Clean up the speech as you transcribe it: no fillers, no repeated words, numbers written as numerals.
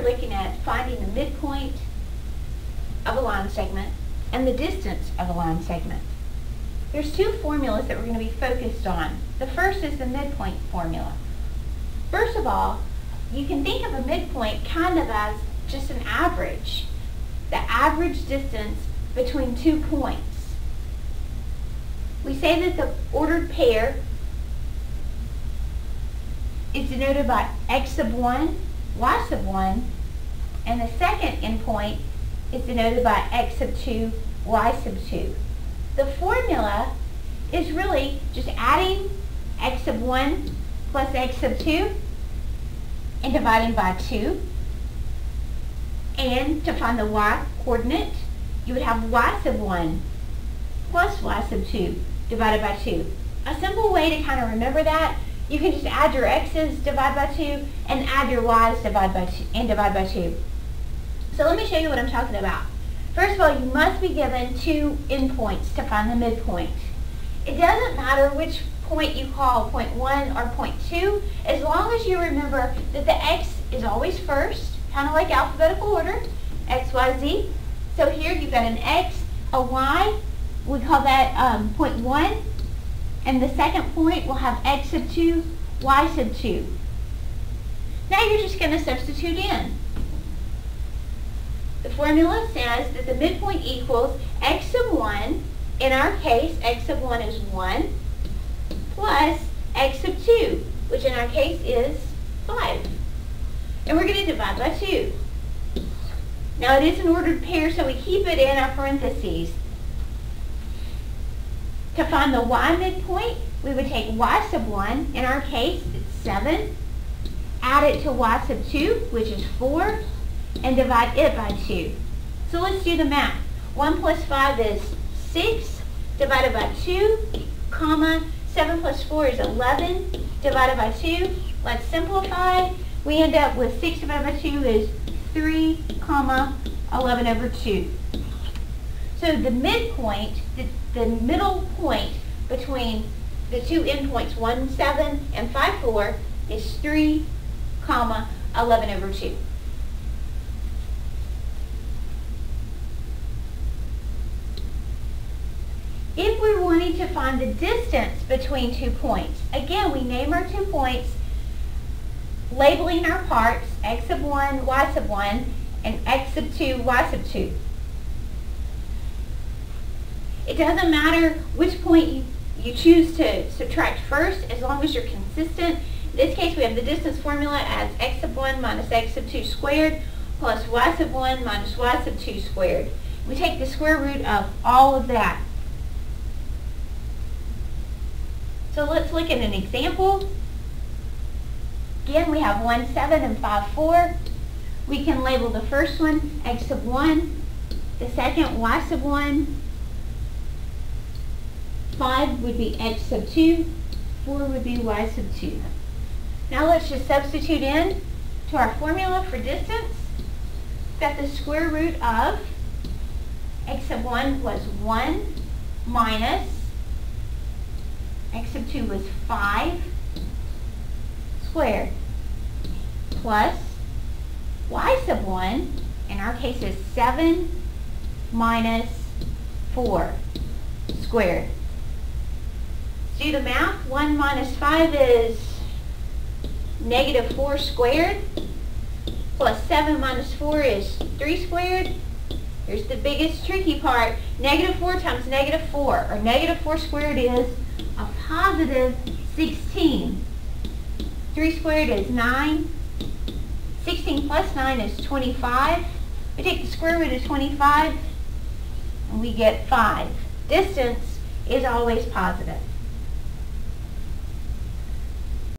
we're looking at finding the midpoint of a line segment and the distance of a line segment. There's two formulas that we're going to be focused on. The first is the midpoint formula. First of all, you can think of a midpoint kind of as just an average, the average distance between 2 points. We say that the ordered pair is denoted by x sub 1, y sub 1, and the second endpoint is denoted by x sub 2, y sub 2. The formula is really just adding x sub 1 plus x sub 2 and dividing by 2. And to find the y coordinate, you would have y sub 1 plus y sub 2 divided by 2. A simple way to kind of remember that, you can just add your x's, divide by 2, and add your y's, divide by 2, and divide by 2. So let me show you what I'm talking about. First of all, you must be given 2 endpoints to find the midpoint. It doesn't matter which point you call point 1 or point 2, as long as you remember that the x is always first, kind of like alphabetical order, x, y, z. So here you've got an x, a y, we call that point 1, and the second point will have x sub 2, y sub 2. Now you're just going to substitute in. The formula says that the midpoint equals x sub 1, in our case x sub 1 is 1, plus x sub 2, which in our case is 5. And we're going to divide by 2. Now it is an ordered pair, so we keep it in our parentheses. To find the y midpoint, we would take y sub 1, in our case it's 7, add it to y sub 2, which is 4, and divide it by 2. So let's do the math. 1 plus 5 is 6, divided by 2, comma, 7 plus 4 is 11, divided by 2. Let's simplify. We end up with 6 divided by 2 is 3, comma, 11 over 2. So the midpoint, the middle point between the two endpoints, 1, 7 and 5, 4, is 3, comma, 11 over 2. If we're wanting to find the distance between 2 points, again, we name our 2 points, labeling our parts, x sub 1, y sub 1, and x sub 2, y sub 2. It doesn't matter which point you choose to subtract first, as long as you're consistent. In this case, we have the distance formula as x sub 1 minus x sub 2 squared plus y sub 1 minus y sub 2 squared. We take the square root of all of that. So let's look at an example. Again, we have 1, 7 and 5, 4. We can label the first one x sub 1, the second y sub 1, 5 would be x sub 2, 4 would be y sub 2. Now let's just substitute in to our formula for distance. We've got the square root of x sub 1 was 1 minus x sub 2 was 5 squared plus y sub 1, in our case is 7 minus 4 squared. Let's do the math. 1 minus 5 is negative 4 squared, plus 7 minus 4 is 3 squared. Here's the biggest tricky part. Negative 4 times negative 4, or negative 4 squared is a positive 16. 3 squared is 9. 16 plus 9 is 25. We take the square root of 25 and we get 5. Distance is always positive.